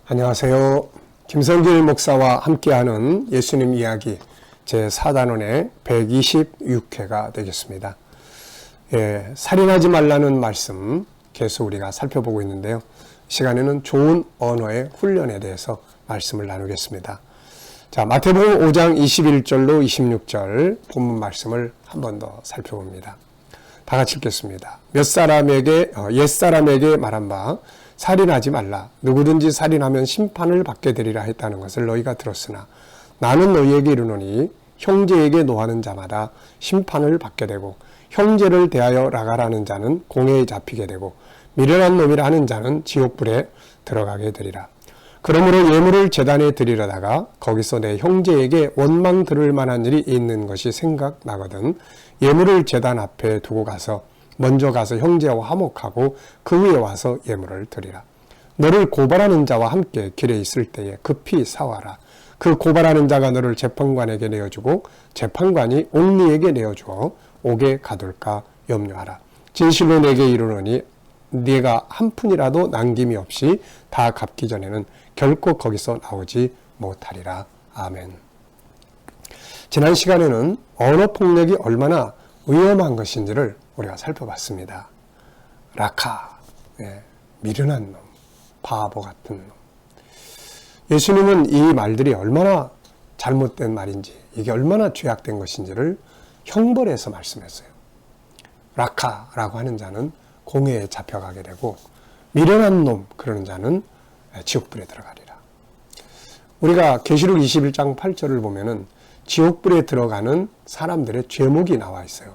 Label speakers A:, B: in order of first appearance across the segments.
A: 안녕하세요. 김성길 목사와 함께하는 예수님 이야기 제4단원의 126회가 되겠습니다. 살인하지 말라는 말씀 계속 우리가 살펴보고 있는데요. 시간에는 좋은 언어의 훈련에 대해서 말씀을 나누겠습니다. 자, 마태복음 5장 21절로 26절 본문 말씀을 한 번 더 살펴봅니다. 다 같이 읽겠습니다. 옛사람에게 말한 바 살인하지 말라. 누구든지 살인하면 심판을 받게 되리라 했다는 것을 너희가 들었으나 나는 너희에게 이르노니 형제에게 노하는 자마다 심판을 받게 되고 형제를 대하여 라가라는 자는 공회에 잡히게 되고 미련한 놈이라 하는 자는 지옥불에 들어가게 되리라. 그러므로 예물을 제단에 드리려다가 거기서 내 형제에게 원망 들을 만한 일이 있는 것이 생각나거든 예물을 제단 앞에 두고 먼저 가서 형제와 화목하고 그 후에 와서 예물을 드리라. 너를 고발하는 자와 함께 길에 있을 때에 급히 사와라. 그 고발하는 자가 너를 재판관에게 내어주고 재판관이 옥리에게 내어주어 옥에 가둘까 염려하라. 진실로 내게 이르노니 네가 한 푼이라도 남김이 없이 다 갚기 전에는 결코 거기서 나오지 못하리라. 아멘. 지난 시간에는 언어 폭력이 얼마나 위험한 것인지를 우리가 살펴봤습니다. 라카, 미련한 놈, 바보 같은 놈. 예수님은 이 말들이 얼마나 잘못된 말인지, 이게 얼마나 죄악된 것인지를 형벌해서 말씀했어요. 라카라고 하는 자는 공회에 잡혀가게 되고 미련한 놈 그러는 자는 지옥불에 들어가리라. 우리가 계시록 21장 8절을 보면은 지옥불에 들어가는 사람들의 죄목이 나와 있어요.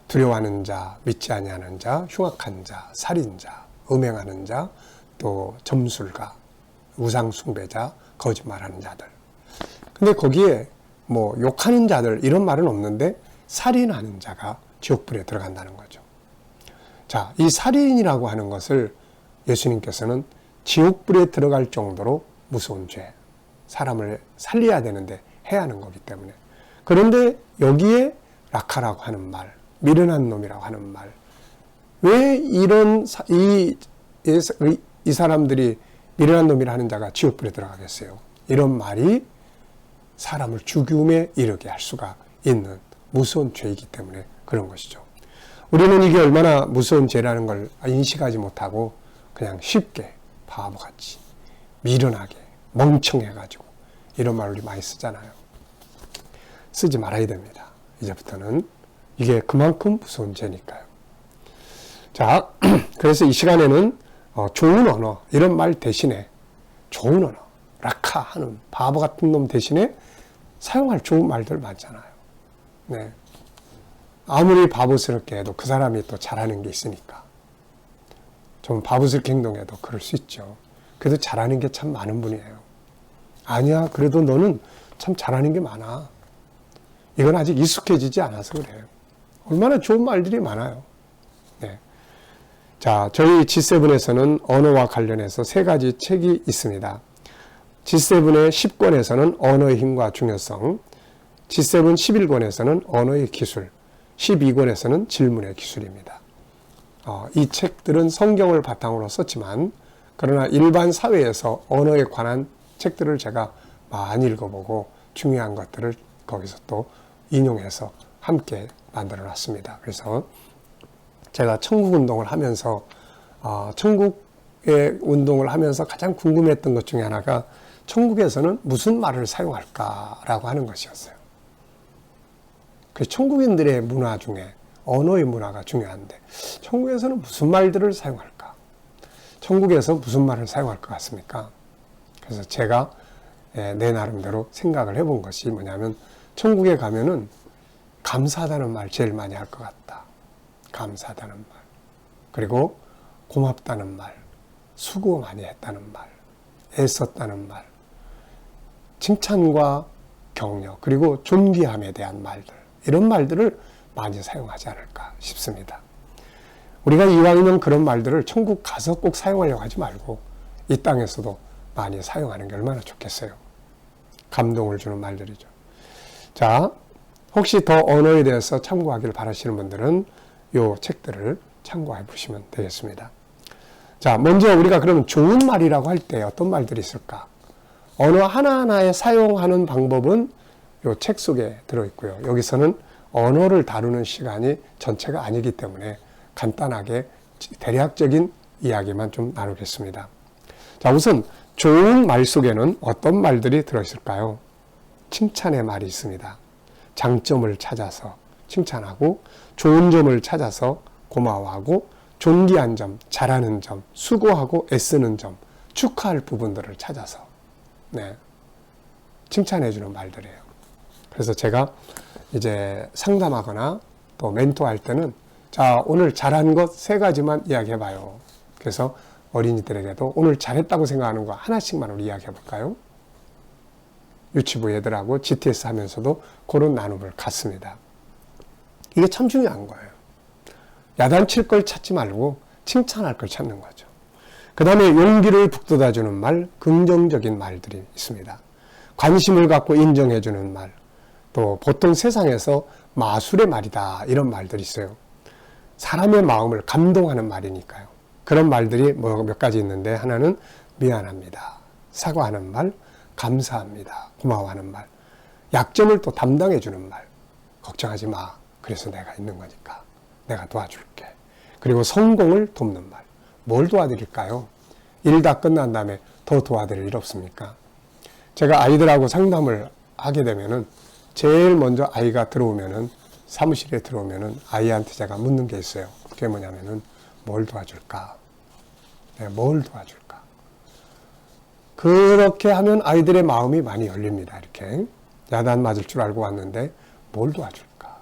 A: 두려워하는 자, 믿지 아니하는 자, 흉악한 자, 살인자, 음행하는 자, 또 점술가, 우상숭배자, 거짓말하는 자들. 근데 거기에 뭐 욕하는 자들 이런 말은 없는데 살인하는 자가 지옥불에 들어간다는 거죠. 자, 이 살인이라고 하는 것을 예수님께서는 지옥불에 들어갈 정도로 무서운 죄, 사람을 살려야 되는데 해야 하는 거기 때문에. 그런데 여기에 라카라고 하는 말, 미련한 놈이라고 하는 말, 왜 이 사람들이 미련한 놈이라 하는 자가 지옥불에 들어가겠어요? 이런 말이 사람을 죽음에 이르게 할 수가 있는 무서운 죄이기 때문에 그런 것이죠. 우리는 이게 얼마나 무서운 죄라는 걸 인식하지 못하고 그냥 쉽게 바보같이 미련하게 멍청해가지고 이런 말 우리 많이 쓰잖아요. 쓰지 말아야 됩니다. 이제부터는 이게 그만큼 무서운 죄니까요. 자, 그래서 이 시간에는 좋은 언어 이런 말 대신에 좋은 언어 라카 하는 바보 같은 놈 대신에 사용할 좋은 말들 많잖아요. 네. 아무리 바보스럽게 해도 그 사람이 또 잘하는 게 있으니까 좀 바보스럽게 행동해도 그럴 수 있죠. 그래도 잘하는 게 참 많은 분이에요. 아니야, 그래도 너는 참 잘하는 게 많아. 이건 아직 익숙해지지 않아서 그래요. 얼마나 좋은 말들이 많아요. 네. 자, 저희 G7에서는 언어와 관련해서 3가지 책이 있습니다. G7의 10권에서는 언어의 힘과 중요성, G7 11권에서는 언어의 기술, 12권에서는 질문의 기술입니다. 이 책들은 성경을 바탕으로 썼지만 그러나 일반 사회에서 언어에 관한 책들을 제가 많이 읽어보고 중요한 것들을 거기서 또 인용해서 함께 만들어 놨습니다. 그래서 제가 천국운동을 하면서 천국의 운동을 하면서 가장 궁금했던 것 중에 하나가 천국에서는 무슨 말을 사용할까라고 하는 것이었어요. 그 천국인들의 문화 중에 언어의 문화가 중요한데 천국에서는 무슨 말들을 사용할까? 천국에서 무슨 말을 사용할 것 같습니까? 그래서 제가 내 나름대로 생각을 해본 것이 뭐냐면 천국에 가면은 감사하다는 말 제일 많이 할 것 같다. 감사하다는 말. 그리고 고맙다는 말. 수고 많이 했다는 말. 애썼다는 말. 칭찬과 격려. 그리고 존귀함에 대한 말들. 이런 말들을 많이 사용하지 않을까 싶습니다. 우리가 이왕이면 그런 말들을 천국 가서 꼭 사용하려고 하지 말고 이 땅에서도 많이 사용하는 게 얼마나 좋겠어요. 감동을 주는 말들이죠. 자, 혹시 더 언어에 대해서 참고하기를 바라시는 분들은 이 책들을 참고해 보시면 되겠습니다. 자, 먼저 우리가 그러면 좋은 말이라고 할 때 어떤 말들이 있을까? 언어 하나하나에 사용하는 방법은 이 책 속에 들어있고요. 여기서는 언어를 다루는 시간이 전체가 아니기 때문에 간단하게 대략적인 이야기만 좀 나누겠습니다. 자, 우선 좋은 말 속에는 어떤 말들이 들어있을까요? 칭찬의 말이 있습니다. 장점을 찾아서 칭찬하고 좋은 점을 찾아서 고마워하고 존귀한 점, 잘하는 점, 수고하고 애쓰는 점, 축하할 부분들을 찾아서 칭찬해 주는 말들이에요. 그래서 제가 이제 상담하거나 또 멘토할 때는 자, 오늘 잘한 것 3가지만 이야기해 봐요. 그래서 어린이들에게도 오늘 잘했다고 생각하는 거 하나씩만 우리 이야기해 볼까요? 유치부 애들하고 GTS 하면서도 그런 나눔을 갖습니다. 이게 참 중요한 거예요. 야단칠 걸 찾지 말고 칭찬할 걸 찾는 거죠. 그 다음에 용기를 북돋아주는 말, 긍정적인 말들이 있습니다. 관심을 갖고 인정해주는 말, 또 보통 세상에서 마술의 말이다 이런 말들이 있어요. 사람의 마음을 감동하는 말이니까요. 그런 말들이 몇 가지 있는데 하나는 미안합니다, 사과하는 말, 감사합니다, 고마워하는 말, 약점을 또 담당해주는 말, 걱정하지 마, 그래서 내가 있는 거니까 내가 도와줄게. 그리고 성공을 돕는 말, 뭘 도와드릴까요? 일 다 끝난 다음에 더 도와드릴 일 없습니까? 제가 아이들하고 상담을 하게 되면은 제일 먼저 아이가 들어오면은 사무실에 들어오면은 아이한테 제가 묻는 게 있어요. 그게 뭐냐면은 뭘 도와줄까? 뭘 도와줄까? 그렇게 하면 아이들의 마음이 많이 열립니다. 이렇게 야단 맞을 줄 알고 왔는데 뭘 도와줄까?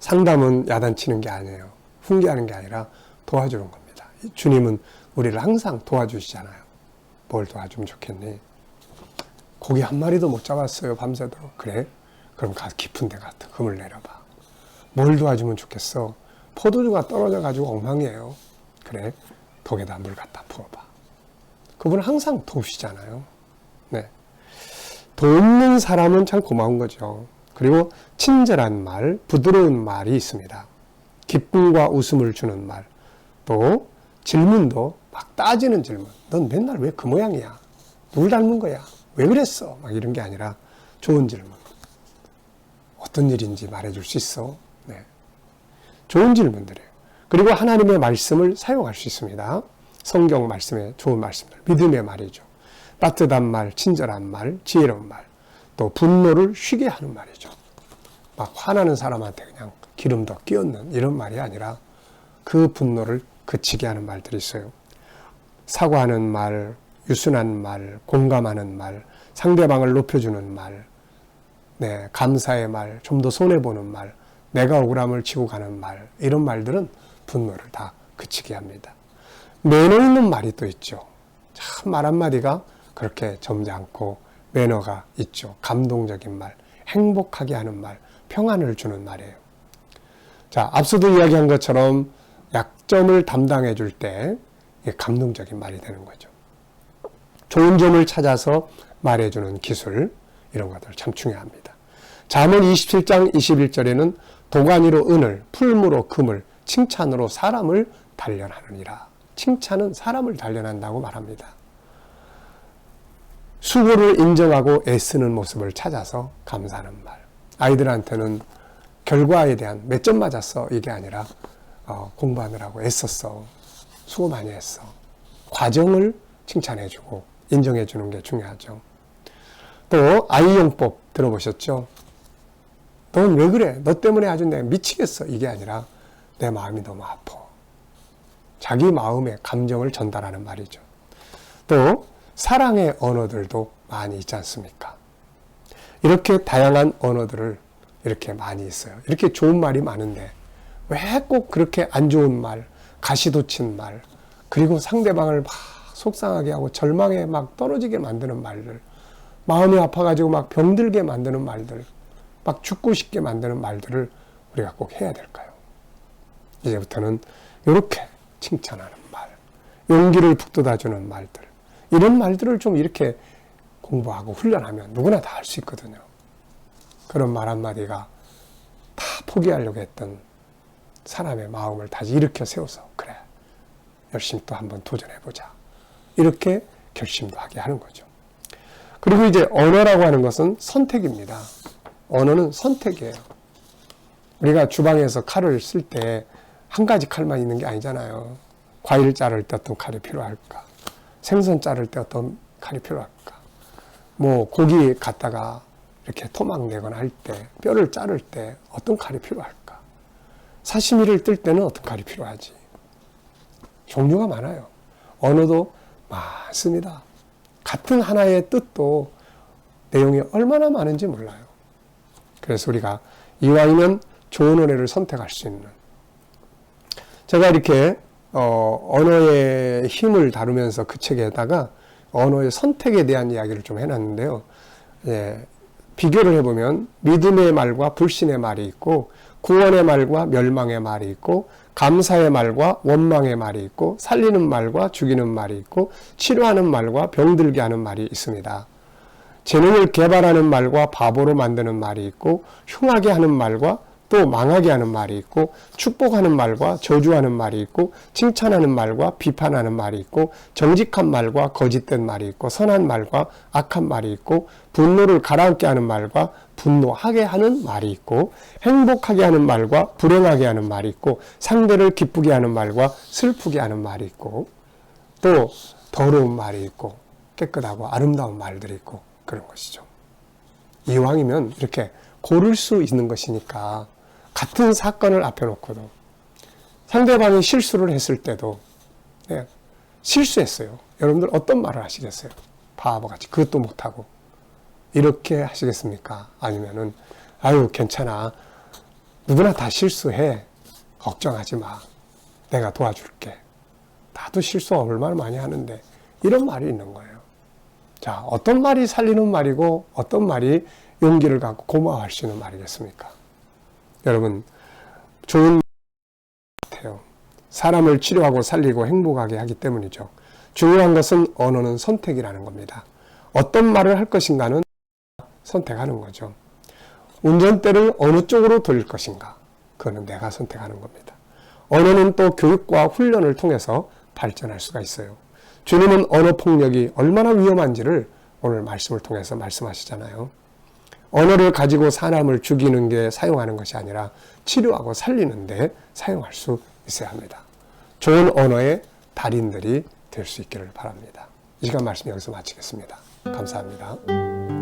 A: 상담은 야단치는 게 아니에요. 훈계하는 게 아니라 도와주는 겁니다. 주님은 우리를 항상 도와주시잖아요. 뭘 도와주면 좋겠니? 고기 한 마리도 못 잡았어요, 밤새도록. 그래? 그럼 가서 깊은 데 가서 금을 내려봐. 뭘 도와주면 좋겠어? 포도주가 떨어져가지고 엉망이에요. 그래? 독에다 물 갖다 부어봐. 그분은 항상 도우시잖아요. 돕는 사람은 참 고마운 거죠. 그리고 친절한 말, 부드러운 말이 있습니다. 기쁨과 웃음을 주는 말, 또 질문도 막 따지는 질문. 넌 맨날 왜 그 모양이야? 누굴 닮은 거야? 왜 그랬어? 막 이런 게 아니라 좋은 질문. 어떤 일인지 말해줄 수 있어? 좋은 질문들이에요. 그리고 하나님의 말씀을 사용할 수 있습니다. 성경 말씀의 좋은 말씀들, 믿음의 말이죠. 따뜻한 말, 친절한 말, 지혜로운 말, 또 분노를 쉬게 하는 말이죠. 막 화나는 사람한테 그냥 기름 더 끼얹는 이런 말이 아니라 그 분노를 그치게 하는 말들이 있어요. 사과하는 말, 유순한 말, 공감하는 말, 상대방을 높여주는 말, 감사의 말, 좀 더 손해보는 말, 내가 억울함을 지고 가는 말, 이런 말들은 분노를 다 그치게 합니다. 매너 있는 말이 또 있죠. 참 말 한마디가 그렇게 점잖고 매너가 있죠. 감동적인 말, 행복하게 하는 말, 평안을 주는 말이에요. 자, 앞서도 이야기한 것처럼 약점을 담당해 줄 때 감동적인 말이 되는 거죠. 좋은 점을 찾아서 말해주는 기술, 이런 것들 참 중요합니다. 잠언 27장 21절에는 도가니로 은을, 풀무로 금을, 칭찬으로 사람을 단련하느니라. 칭찬은 사람을 단련한다고 말합니다. 수고를 인정하고 애쓰는 모습을 찾아서 감사하는 말. 아이들한테는 결과에 대한 몇 점 맞았어 이게 아니라 공부하느라고 애썼어, 수고 많이 했어. 과정을 칭찬해주고 인정해주는 게 중요하죠. 또 아이용법 들어보셨죠? 넌 왜 그래? 너 때문에 아주 내가 미치겠어. 이게 아니라 내 마음이 너무 아파. 자기 마음의 감정을 전달하는 말이죠. 또 사랑의 언어들도 많이 있지 않습니까? 이렇게 다양한 언어들을 이렇게 많이 있어요. 이렇게 좋은 말이 많은데 왜 꼭 그렇게 안 좋은 말, 가시돋친 말, 그리고 상대방을 막 속상하게 하고 절망에 막 떨어지게 만드는 말들, 마음이 아파가지고 막 병들게 만드는 말들, 막 죽고 싶게 만드는 말들을 우리가 꼭 해야 될까요? 이제부터는 이렇게 칭찬하는 말, 용기를 북돋아주는 말들, 이런 말들을 좀 이렇게 공부하고 훈련하면 누구나 다 할 수 있거든요. 그런 말 한마디가 다 포기하려고 했던 사람의 마음을 다시 일으켜 세워서 그래, 열심히 또 한번 도전해보자. 이렇게 결심도 하게 하는 거죠. 그리고 이제 언어라고 하는 것은 선택입니다. 언어는 선택이에요. 우리가 주방에서 칼을 쓸 때 한 가지 칼만 있는 게 아니잖아요. 과일 자를 때 어떤 칼이 필요할까? 생선 자를 때 어떤 칼이 필요할까? 뭐 고기 갖다가 이렇게 토막 내거나 할 때, 뼈를 자를 때 어떤 칼이 필요할까? 사시미를 뜰 때는 어떤 칼이 필요하지? 종류가 많아요. 언어도 많습니다. 같은 하나의 뜻도 내용이 얼마나 많은지 몰라요. 그래서 우리가 이왕이면 좋은 은혜를 선택할 수 있는, 제가 이렇게 언어의 힘을 다루면서 그 책에다가 언어의 선택에 대한 이야기를 좀 해놨는데요. 예, 비교를 해보면 믿음의 말과 불신의 말이 있고, 구원의 말과 멸망의 말이 있고, 감사의 말과 원망의 말이 있고, 살리는 말과 죽이는 말이 있고, 치료하는 말과 병들게 하는 말이 있습니다. 재능을 개발하는 말과 바보로 만드는 말이 있고, 흉하게 하는 말과 또 망하게 하는 말이 있고, 축복하는 말과 저주하는 말이 있고, 칭찬하는 말과 비판하는 말이 있고, 정직한 말과 거짓된 말이 있고, 선한 말과 악한 말이 있고, 분노를 가라앉게 하는 말과 분노하게 하는 말이 있고, 행복하게 하는 말과 불행하게 하는 말이 있고, 상대를 기쁘게 하는 말과 슬프게 하는 말이 있고, 또 더러운 말이 있고, 깨끗하고 아름다운 말들이 있고, 그런 것이죠. 이왕이면 이렇게 고를 수 있는 것이니까, 같은 사건을 앞에 놓고도 상대방이 실수를 했을 때도, 네, 실수했어요. 여러분들 어떤 말을 하시겠어요? 바보같이 그것도 못하고 이렇게 하시겠습니까? 아니면은 아유 괜찮아, 누구나 다 실수해, 걱정하지 마, 내가 도와줄게, 나도 실수 얼마나 많이 하는데, 이런 말이 있는 거예요. 자, 어떤 말이 살리는 말이고 어떤 말이 용기를 갖고 고마워할 수 있는 말이겠습니까? 여러분, 좋은 말 같아요. 사람을 치료하고 살리고 행복하게 하기 때문이죠. 중요한 것은 언어는 선택이라는 겁니다. 어떤 말을 할 것인가는 선택하는 거죠. 운전대를 어느 쪽으로 돌릴 것인가, 그거는 내가 선택하는 겁니다. 언어는 또 교육과 훈련을 통해서 발전할 수가 있어요. 주님은 언어 폭력이 얼마나 위험한지를 오늘 말씀을 통해서 말씀하시잖아요. 언어를 가지고 사람을 죽이는 게 사용하는 것이 아니라 치료하고 살리는 데 사용할 수 있어야 합니다. 좋은 언어의 달인들이 될 수 있기를 바랍니다. 이 시간 말씀 여기서 마치겠습니다. 감사합니다.